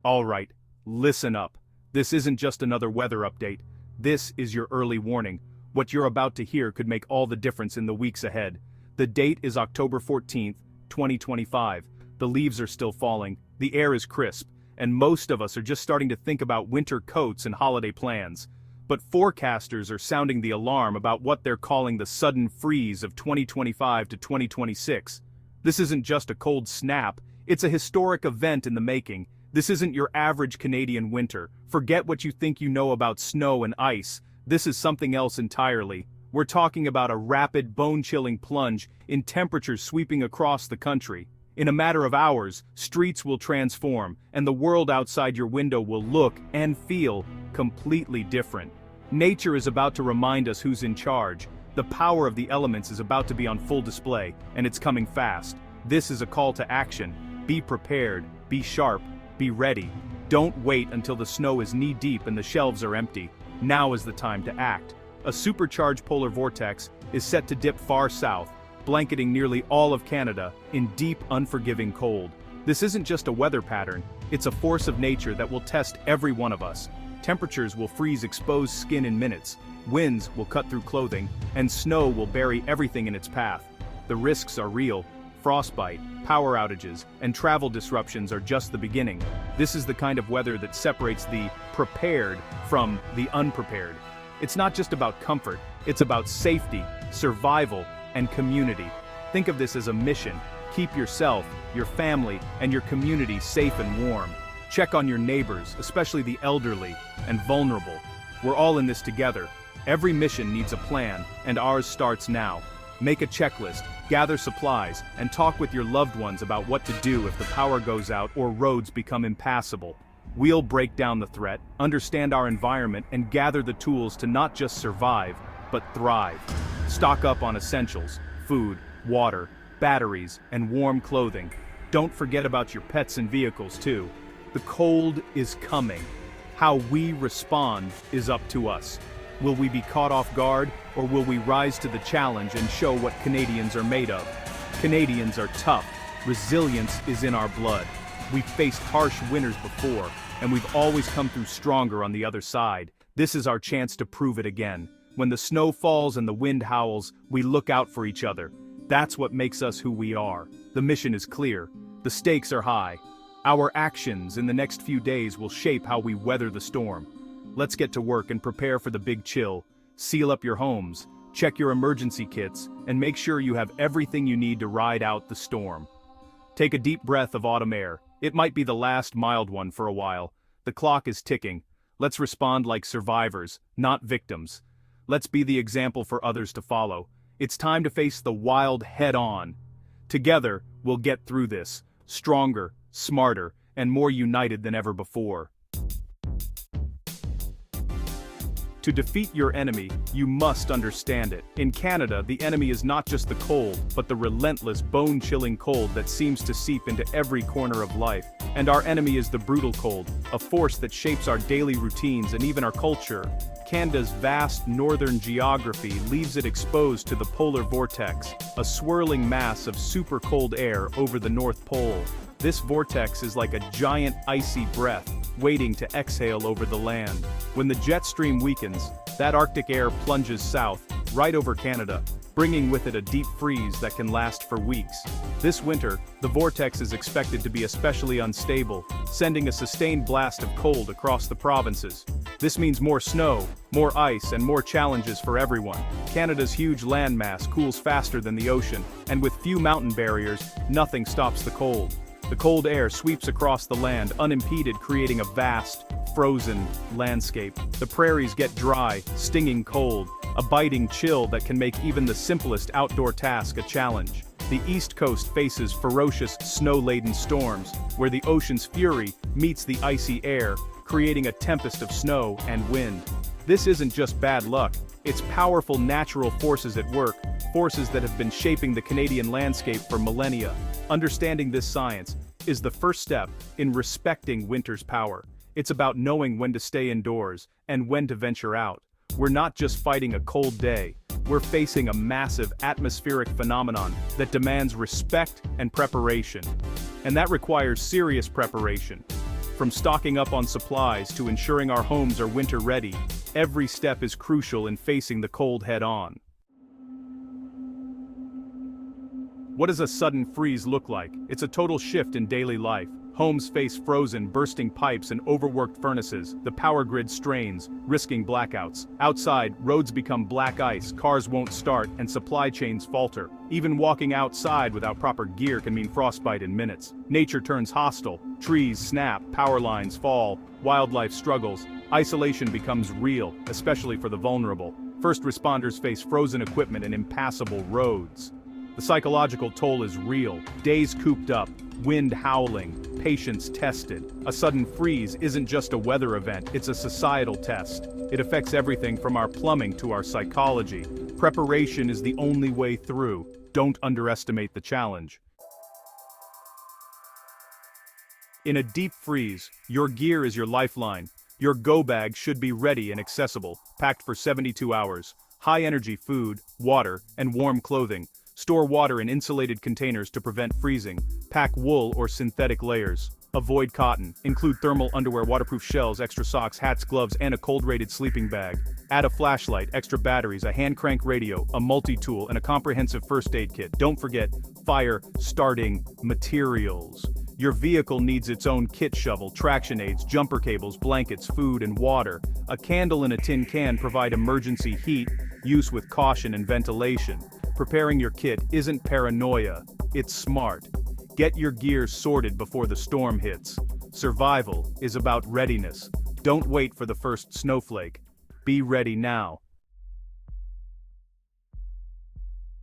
Alright, listen up. This isn't just another weather update. This is your early warning. What you're about to hear could make all the difference in the weeks ahead. The date is October 14th, 2025. The leaves are still falling, the air is crisp, and most of us are just starting to think about winter coats and holiday plans. But forecasters are sounding the alarm about what they're calling the sudden freeze of 2025 to 2026. This isn't just a cold snap, it's a historic event in the making. This isn't your average Canadian winter. Forget what you think you know about snow and ice. This is something else entirely. We're talking about a rapid, bone-chilling plunge in temperatures sweeping across the country. In a matter of hours, streets will transform, and the world outside your window will look and feel completely different. Nature is about to remind us who's in charge. The power of the elements is about to be on full display, and it's coming fast. This is a call to action. Be prepared, be sharp, be ready. Don't wait until the snow is knee-deep and the shelves are empty. Now is the time to act. A supercharged polar vortex is set to dip far south, blanketing nearly all of Canada in deep, unforgiving cold. This isn't just a weather pattern, it's a force of nature that will test every one of us. Temperatures will freeze exposed skin in minutes, winds will cut through clothing, and snow will bury everything in its path. The risks are real. Frostbite, power outages, and travel disruptions are just the beginning. This is the kind of weather that separates the prepared from the unprepared. It's not just about comfort, it's about safety, survival, and community. Think of this as a mission. Keep yourself, your family, and your community safe and warm. Check on your neighbors, especially the elderly and vulnerable. We're all in this together. Every mission needs a plan, and ours starts now. Make a checklist, gather supplies, and talk with your loved ones about what to do if the power goes out or roads become impassable. We'll break down the threat, understand our environment, and gather the tools to not just survive, but thrive. Stock up on essentials, food, water, batteries, and warm clothing. Don't forget about your pets and vehicles too. The cold is coming. How we respond is up to us. Will we be caught off guard, or will we rise to the challenge and show what Canadians are made of? Canadians are tough. Resilience is in our blood. We've faced harsh winters before, and we've always come through stronger on the other side. This is our chance to prove it again. When the snow falls and the wind howls, we look out for each other. That's what makes us who we are. The mission is clear. The stakes are high. Our actions in the next few days will shape how we weather the storm. Let's get to work and prepare for the big chill. Seal up your homes, check your emergency kits, and make sure you have everything you need to ride out the storm. Take a deep breath of autumn air. It might be the last mild one for a while. The clock is ticking. Let's respond like survivors, not victims. Let's be the example for others to follow. It's time to face the wild head-on. Together, we'll get through this, stronger, smarter, and more united than ever before. To defeat your enemy, you must understand it. In Canada, the enemy is not just the cold, but the relentless, bone-chilling cold that seems to seep into every corner of life. And our enemy is the brutal cold, a force that shapes our daily routines and even our culture. Canada's vast northern geography leaves it exposed to the polar vortex, a swirling mass of super cold air over the North Pole. This vortex is like a giant icy breath, waiting to exhale over the land. When the jet stream weakens, that Arctic air plunges south, right over Canada, bringing with it a deep freeze that can last for weeks. This winter, the vortex is expected to be especially unstable, sending a sustained blast of cold across the provinces. This means more snow, more ice, and more challenges for everyone. Canada's huge landmass cools faster than the ocean, and with few mountain barriers, nothing stops the cold. The cold air sweeps across the land unimpeded, creating a vast, frozen landscape. The prairies get dry, stinging cold, a biting chill that can make even the simplest outdoor task a challenge. The East Coast faces ferocious, snow-laden storms, where the ocean's fury meets the icy air, creating a tempest of snow and wind. This isn't just bad luck, it's powerful natural forces at work, forces that have been shaping the Canadian landscape for millennia. Understanding this science is the first step in respecting winter's power. It's about knowing when to stay indoors and when to venture out. We're not just fighting a cold day, we're facing a massive atmospheric phenomenon that demands respect and preparation. And that requires serious preparation. From stocking up on supplies to ensuring our homes are winter ready, every step is crucial in facing the cold head-on. What does a sudden freeze look like? It's a total shift in daily life. Homes face frozen, bursting pipes and overworked furnaces. The power grid strains, risking blackouts. Outside, roads become black ice, cars won't start, and supply chains falter. Even walking outside without proper gear can mean frostbite in minutes. Nature turns hostile. Trees snap, power lines fall, wildlife struggles. Isolation becomes real, especially for the vulnerable. First responders face frozen equipment and impassable roads. The psychological toll is real. Days cooped up, wind howling, patience tested. A sudden freeze isn't just a weather event, it's a societal test. It affects everything from our plumbing to our psychology. Preparation is the only way through. Don't underestimate the challenge. In a deep freeze, your gear is your lifeline. Your go bag should be ready and accessible, packed for 72 hours. High-energy food, water, and warm clothing. Store water in insulated containers to prevent freezing. Pack wool or synthetic layers. Avoid cotton. Include thermal underwear, waterproof shells, extra socks, hats, gloves, and a cold-rated sleeping bag. Add a flashlight, extra batteries, a hand crank radio, a multi-tool, and a comprehensive first aid kit. Don't forget, fire starting materials. Your vehicle needs its own kit shovel, traction aids, jumper cables, blankets, food, and water. A candle and a tin can provide emergency heat, use with caution and ventilation. Preparing your kit isn't paranoia, it's smart. Get your gear sorted before the storm hits. Survival is about readiness. Don't wait for the first snowflake. Be ready now.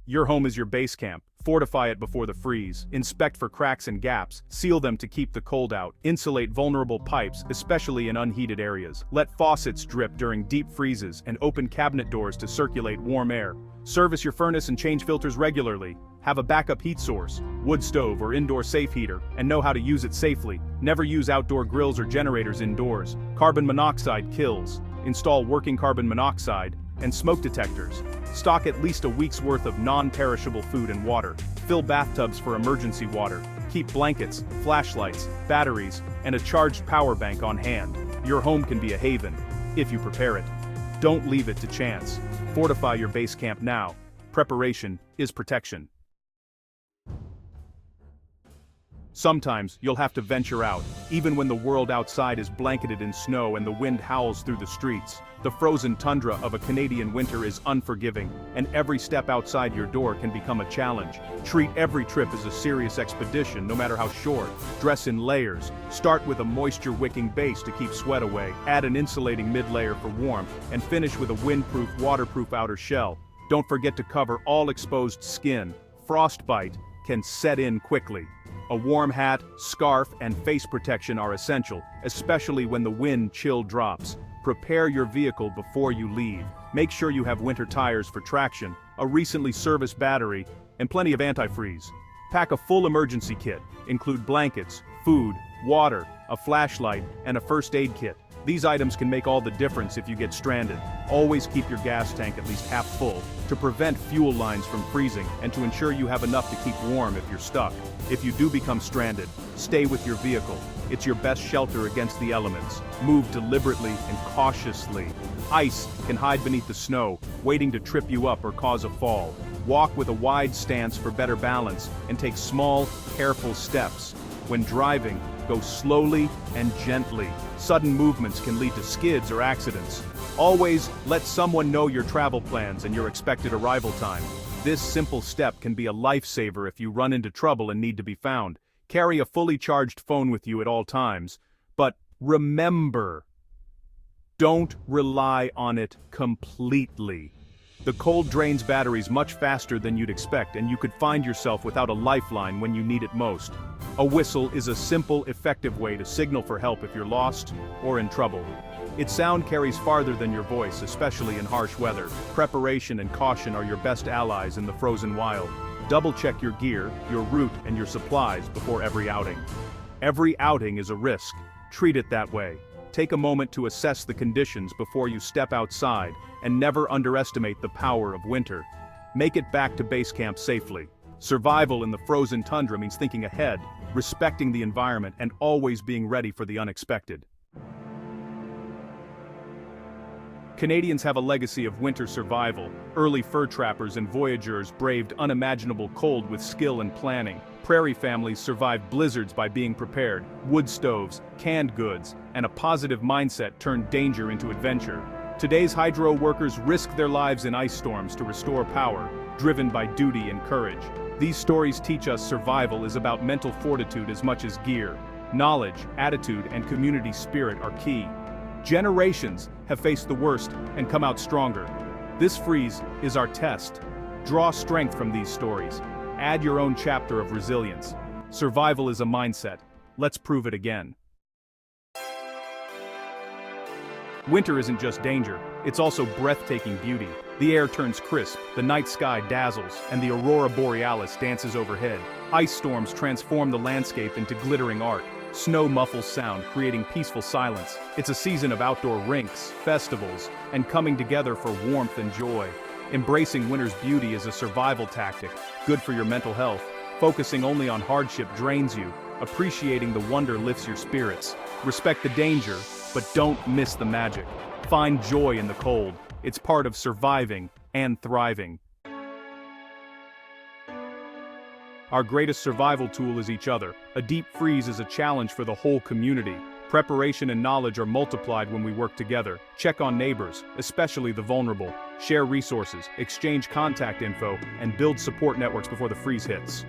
Your home is your base camp. Fortify it before the freeze. Inspect for cracks and gaps. Seal them to keep the cold out. Insulate vulnerable pipes, especially in unheated areas. Let faucets drip during deep freezes and open cabinet doors to circulate warm air. Service your furnace and change filters regularly. Have a backup heat source, wood stove or indoor safe heater, and know how to use it safely. Never use outdoor grills or generators indoors. Carbon monoxide kills. Install working carbon monoxide and smoke detectors. Stock at least a week's worth of non-perishable food and water. Fill bathtubs for emergency water. Keep blankets, flashlights, batteries, and a charged power bank on hand. Your home can be a haven, if you prepare it. Don't leave it to chance. Fortify your base camp now. Preparation is protection. Sometimes you'll have to venture out, even when the world outside is blanketed in snow and the wind howls through the streets. The frozen tundra of a Canadian winter is unforgiving, and every step outside your door can become a challenge. Treat every trip as a serious expedition, no matter how short. Dress in layers. Start with a moisture-wicking base to keep sweat away. Add an insulating mid-layer for warmth, and finish with a windproof, waterproof outer shell. Don't forget to cover all exposed skin. Frostbite can set in quickly. A warm hat, scarf, and face protection are essential, especially when the wind chill drops. Prepare your vehicle before you leave. Make sure you have winter tires for traction, a recently serviced battery, and plenty of antifreeze. Pack a full emergency kit. Include blankets, food, water, a flashlight, and a first aid kit. These items can make all the difference if you get stranded. Always keep your gas tank at least half full to prevent fuel lines from freezing and to ensure you have enough to keep warm if you're stuck. If you do become stranded, stay with your vehicle. It's your best shelter against the elements. Move deliberately and cautiously. Ice can hide beneath the snow, waiting to trip you up or cause a fall. Walk with a wide stance for better balance and take small, careful steps. When driving, go slowly and gently. Sudden movements can lead to skids or accidents. Always let someone know your travel plans and your expected arrival time. This simple step can be a lifesaver if you run into trouble and need to be found. Carry a fully charged phone with you at all times. But remember, don't rely on it completely. The cold drains batteries much faster than you'd expect, and you could find yourself without a lifeline when you need it most. A whistle is a simple, effective way to signal for help if you're lost or in trouble. Its sound carries farther than your voice, especially in harsh weather. Preparation and caution are your best allies in the frozen wild. Double-check your gear, your route, and your supplies before every outing. Every outing is a risk. Treat it that way. Take a moment to assess the conditions before you step outside, and never underestimate the power of winter. Make it back to base camp safely. Survival in the frozen tundra means thinking ahead, respecting the environment, and always being ready for the unexpected. Canadians have a legacy of winter survival. Early fur trappers and voyageurs braved unimaginable cold with skill and planning. Prairie families survived blizzards by being prepared. Wood stoves, canned goods, and a positive mindset turned danger into adventure. Today's hydro workers risk their lives in ice storms to restore power, driven by duty and courage. These stories teach us survival is about mental fortitude as much as gear. Knowledge, attitude, and community spirit are key. Generations have faced the worst and come out stronger. This freeze is our test. Draw strength from these stories. Add your own chapter of resilience. Survival is a mindset. Let's prove it again. Winter isn't just danger, it's also breathtaking beauty. The air turns crisp, the night sky dazzles, and the aurora borealis dances overhead. Ice storms transform the landscape into glittering art. Snow muffles sound, creating peaceful silence. It's a season of outdoor rinks, festivals, and coming together for warmth and joy. Embracing winter's beauty is a survival tactic, good for your mental health. Focusing only on hardship drains you. Appreciating the wonder lifts your spirits. Respect the danger, but don't miss the magic. Find joy in the cold. It's part of surviving and thriving. Our greatest survival tool is each other. A deep freeze is a challenge for the whole community. Preparation and knowledge are multiplied when we work together. Check on neighbors, especially the vulnerable. Share resources, exchange contact info, and build support networks before the freeze hits.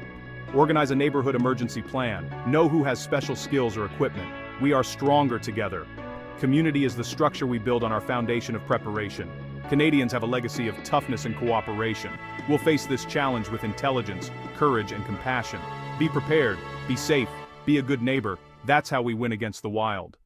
Organize a neighborhood emergency plan. Know who has special skills or equipment. We are stronger together. Community is the structure we build on our foundation of preparation. Canadians have a legacy of toughness and cooperation. We'll face this challenge with intelligence, courage, and compassion. Be prepared, be safe, be a good neighbor. That's how we win against the wild.